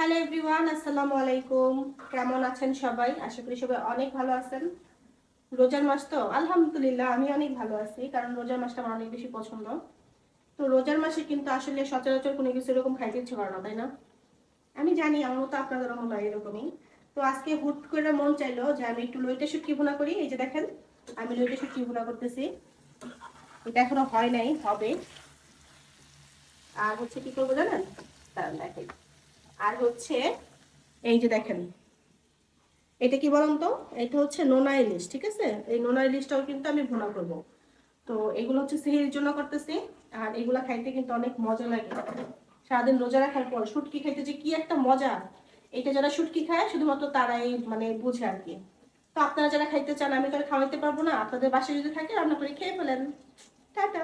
Hello everyone, আসসালামু আলাইকুম। কেমন আছেন সবাই? আশা করি সবাই অনেক ভালো আছেন। রোজার মাস তো আলহামদুলিল্লাহ আমি অনেক ভালো আছি, কারণ রোজার মাসটা আমার অনেক বেশি পছন্দ। তো রোজার মাসে কিন্তু আসলে সচরাচর কোনো কিছু এরকম খাইতে ইচ্ছে করে না, তাই না? আমি জানি আমার মতো আপনাদেরও মনে হয় এরকমই। তো আজকে হুট করে মন চাইলো যে আমি একটু লইটে শুটকি ভুনা করি। এই যে দেখেন, আমি লইটে শুটকি ভুনা করতেছি। এটা এখনো হয় নাই, হবে। আর হচ্ছে কি করবো জানেন? দাঁড়ান দেখেন। আর হচ্ছে এই যে দেখেন, এটা কি বলুন তো, এটা হচ্ছে নোনা ইলিশ, ঠিক আছে? এই নোনা ইলিশটাও কিন্তু আমি ভুনা করব। তো এগুলো হচ্ছে সিহির জন্য করতেছি। আর এগুলা খাইতে কিন্তু অনেক মজা লাগে। সারাদিন রোজা রাখার পর শুটকি খাইতে যে কি একটা মজা, এটা যারা শুটকি খায় শুধুমাত্র তারাই মানে বুঝে আর কি। তো আপনারা যারা খাইতে চান, আমি তো আর খাওয়াইতে পারবো না, আপনাদের বাসায় যদি থাকে রান্না করে খেয়ে ফেলেন। টাটা।